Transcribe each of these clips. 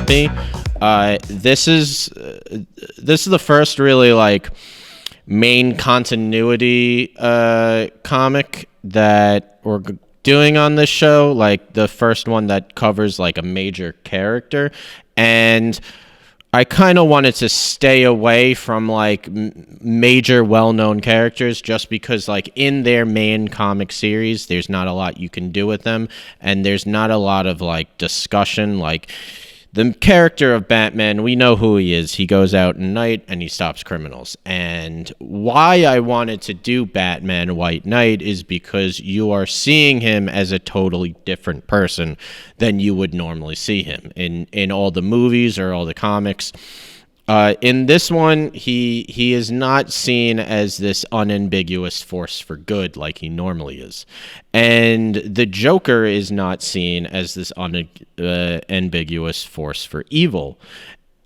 happy. This is the first really like main continuity comic that we're doing on this show, like the first one that covers like a major character, and I kind of wanted to stay away from like major well-known characters just because like in their main comic series there's not a lot you can do with them, and there's not a lot of like discussion. Like the character of Batman, we know who he is. He goes out at night and he stops criminals. And why I wanted to do Batman White Knight is because you are seeing him as a totally different person than you would normally see him in all the movies or all the comics. In this one, he is not seen as this unambiguous force for good like he normally is. And the Joker is not seen as this unambiguous force for evil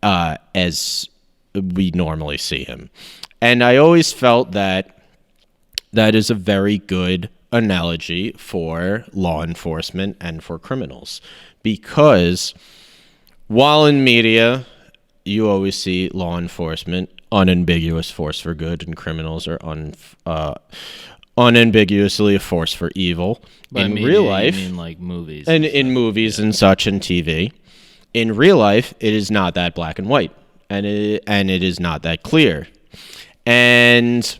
as we normally see him. And I always felt that is a very good analogy for law enforcement and for criminals. Because while in media you always see law enforcement, unambiguous force for good, and criminals are unambiguously a force for evil. In real life, you mean like movies, and in movies and such, and TV. In real life, it is not that black and white, and it is not that clear. And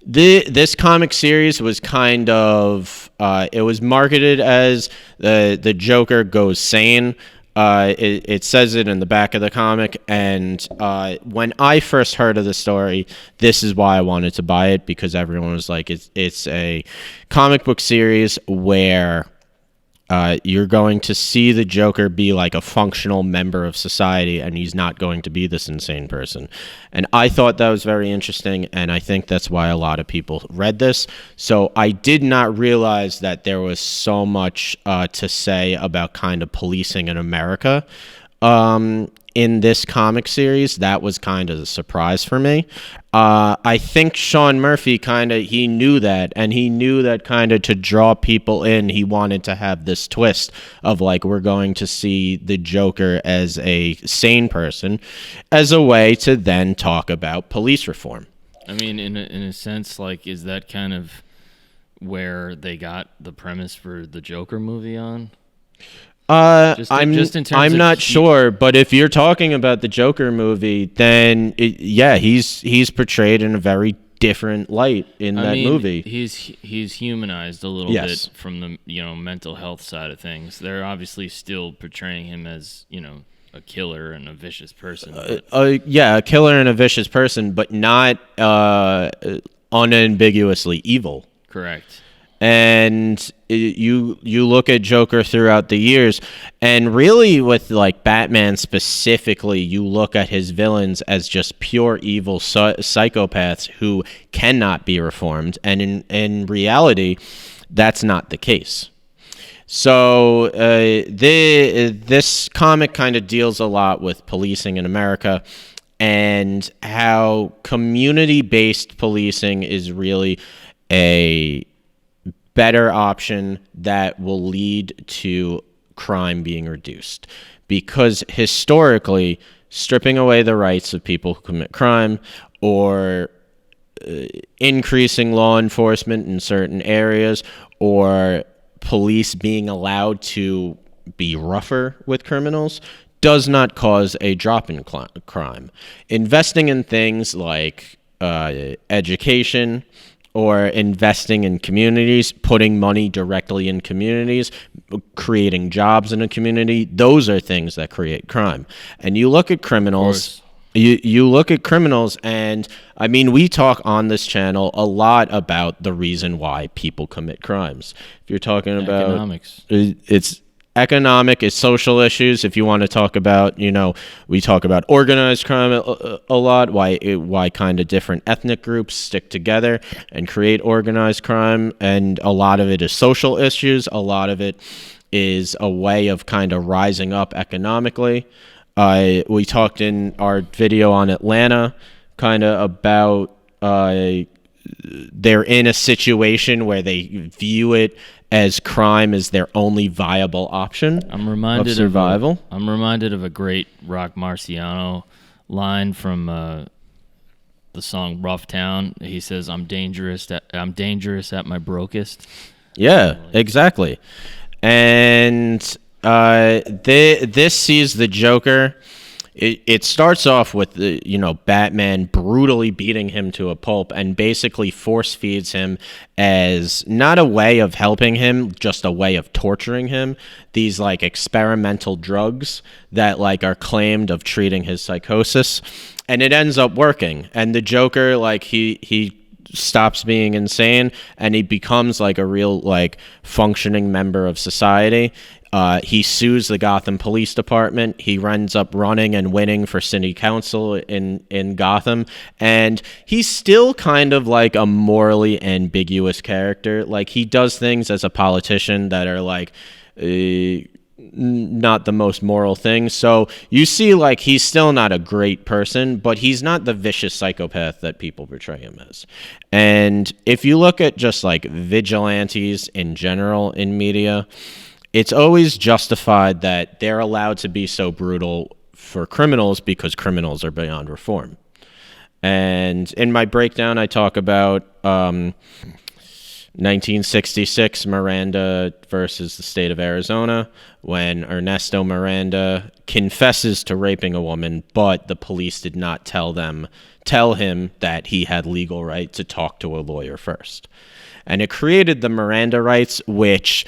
this comic series was kind of it was marketed as the Joker goes sane. It says it in the back of the comic, and when I first heard of the story, this is why I wanted to buy it, because everyone was like, it's a comic book series where you're going to see the Joker be like a functional member of society, and he's not going to be this insane person. And I thought that was very interesting, and I think that's why a lot of people read this. So I did not realize that there was so much to say about kind of policing in America in this comic series. That was kind of a surprise for me. I think Sean Murphy he knew that, and he knew that kind of to draw people in, he wanted to have this twist of like, we're going to see the Joker as a sane person as a way to then talk about police reform. I mean, in a sense, like, is that kind of where they got the premise for the Joker movie on? I'm not sure, but if you're talking about the Joker movie, then he's portrayed in a very different light in that movie. He's humanized a little bit from the mental health side of things. They're obviously still portraying him as a killer and a vicious person. A killer and a vicious person, but not unambiguously evil. Correct. And you look at Joker throughout the years, and really with like Batman specifically, you look at his villains as just pure evil psychopaths who cannot be reformed, and in reality, that's not the case. So this comic kind of deals a lot with policing in America, and how community-based policing is really a better option that will lead to crime being reduced. Because historically, stripping away the rights of people who commit crime, or increasing law enforcement in certain areas, or police being allowed to be rougher with criminals, does not cause a drop in crime. Investing in things like education, or investing in communities, putting money directly in communities, creating jobs in a community, those are things that create crime. And you look at criminals, you look at criminals, and I mean, we talk on this channel a lot about the reason why people commit crimes. If you're talking about economics, it's economic, it's social issues. If you want to talk about, we talk about organized crime a lot, why kind of different ethnic groups stick together and create organized crime, and a lot of it is social issues. A lot of it is a way of kind of rising up economically. We talked in our video on Atlanta kind of about they're in a situation where they view it as crime is their only viable option of survival. I'm reminded of a great Rock Marciano line from the song "Rough Town." He says, "I'm dangerous at my brokest." Yeah, exactly. And this sees the Joker. It starts off with Batman brutally beating him to a pulp and basically force feeds him as not a way of helping him, just a way of torturing him. These like experimental drugs that like are claimed of treating his psychosis, and it ends up working. And the Joker, like he stops being insane and he becomes like a real like functioning member of society. He sues the Gotham Police Department. He ends up running and winning for city council in Gotham. And he's still kind of like a morally ambiguous character. Like he does things as a politician that are like not the most moral things. So you see like he's still not a great person, but he's not the vicious psychopath that people portray him as. And if you look at just like vigilantes in general in media, it's always justified that they're allowed to be so brutal for criminals because criminals are beyond reform. And in my breakdown, I talk about 1966 Miranda versus the state of Arizona, when Ernesto Miranda confesses to raping a woman, but the police did not tell him that he had legal right to talk to a lawyer first. And it created the Miranda Rights, which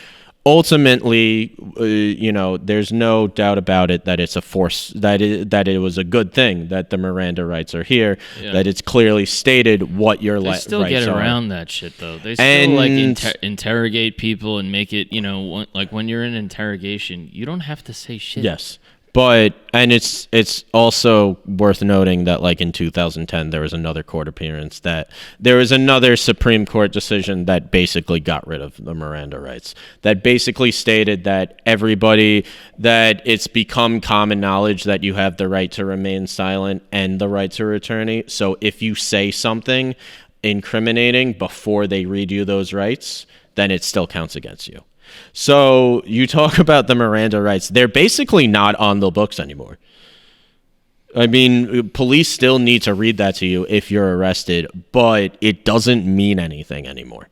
ultimately, there's no doubt about it that it's a force, that it was a good thing that the Miranda Rights are here, that it's clearly stated what your rights are. They still get around that shit, though. They still interrogate people and make it, like when you're in interrogation, you don't have to say shit. Yes. But it's also worth noting that like in 2010 there was another court appearance, that there was another Supreme Court decision that basically got rid of the Miranda Rights, that basically stated that that it's become common knowledge that you have the right to remain silent and the right to an attorney. So if you say something incriminating before they read you those rights, then it still counts against you. So you talk about the Miranda Rights. They're basically not on the books anymore. I mean, police still need to read that to you if you're arrested, but it doesn't mean anything anymore.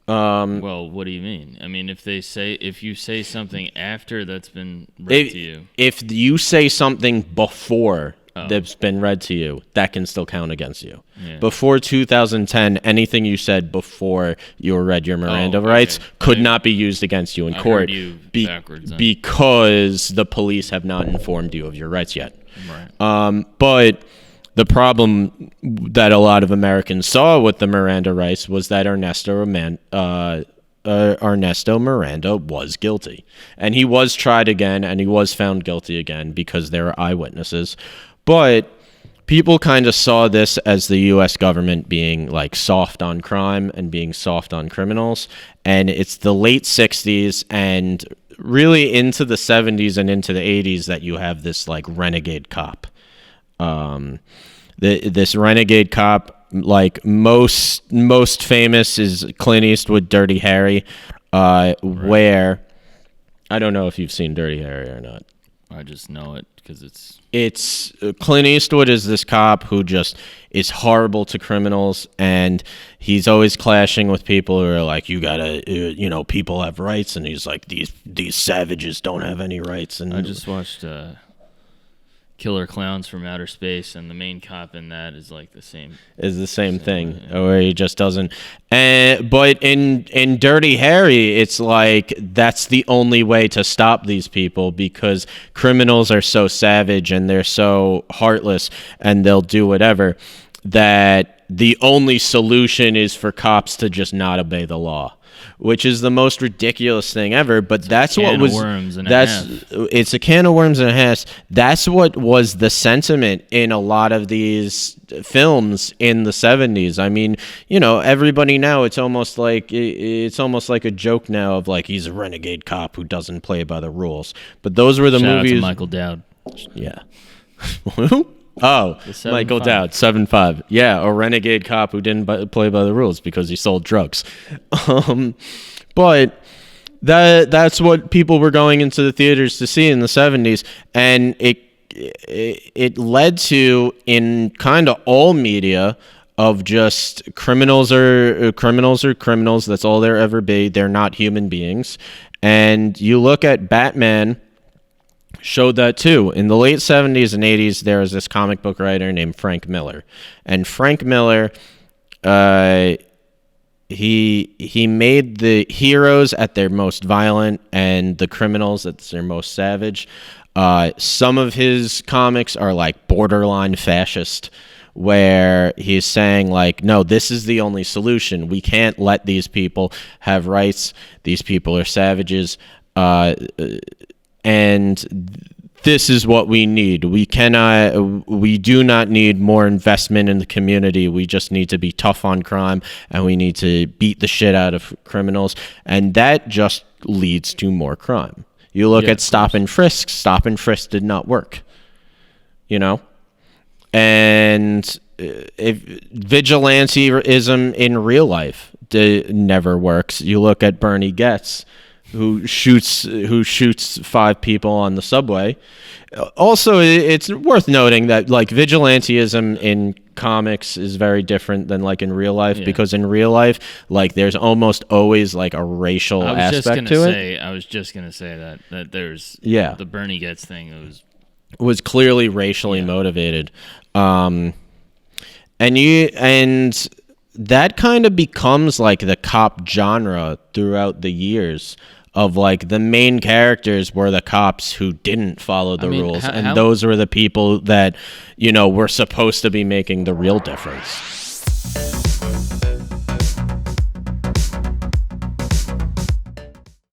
Well, what do you mean? I mean, if you say something after that's been read to you. If you say something before that's been read to you, that can still count against you. Yeah. Before 2010, anything you said before you read your Miranda rights could not be used against you in court because the police have not informed you of your rights yet. Right. But the problem that a lot of Americans saw with the Miranda rights was that Ernesto Miranda was guilty. And he was tried again, and he was found guilty again because there are eyewitnesses. But people kind of saw this as the U.S. government being like soft on crime and being soft on criminals. And it's the late 60s and really into the 70s and into the 80s that you have this like renegade cop. This renegade cop, like most famous is Clint Eastwood, Dirty Harry, where I don't know if you've seen Dirty Harry or not. I just know it because it's Clint Eastwood is this cop who just is horrible to criminals, and he's always clashing with people who are like, you gotta, people have rights, and he's like, these savages don't have any rights. And I just watched Killer Clowns from Outer Space, and the main cop in that is like the same thing, where he just doesn't. But in Dirty Harry, it's like that's the only way to stop these people, because criminals are so savage and they're so heartless and they'll do whatever, that the only solution is for cops to just not obey the law, which is the most ridiculous thing ever. But it's a can of worms and a half. That's what was the sentiment in a lot of these films in the 70s. I mean, everybody now, it's almost like a joke now of like, he's a renegade cop who doesn't play by the rules. But those were the movies. Shout out to Michael Dowd. Yeah. Oh, The Michael 7'5". Dowd, 7'5". Yeah, a renegade cop who didn't play by the rules because he sold drugs. But that's what people were going into the theaters to see in the 70s, and it led to, in kind of all media, of just criminals are criminals. That's all there ever be. They're not human beings. And you look at Batman, showed that too. In the late 70s and 80s, there was this comic book writer named Frank Miller. And Frank Miller, he made the heroes at their most violent and the criminals at their most savage. Some of his comics are like borderline fascist, where he's saying like, no, this is the only solution. We can't let these people have rights. These people are savages. And this is what we need. We do not need more investment in the community. We just need to be tough on crime, and we need to beat the shit out of criminals. And that just leads to more crime. You look at stop and frisk. Stop and frisk did not work. And if vigilantism in real life never works. You look at Bernie Getz, who shoots 5 people on the subway. Also, it's worth noting that like vigilantism in comics is very different than like in real life, because in real life, like there's almost always like a racial aspect to it. I was just gonna say that there's the Bernie Getz thing was clearly racially motivated, and that kind of becomes like the cop genre throughout the years. Of like the main characters were the cops who didn't follow the rules, and those were the people that were supposed to be making the real difference.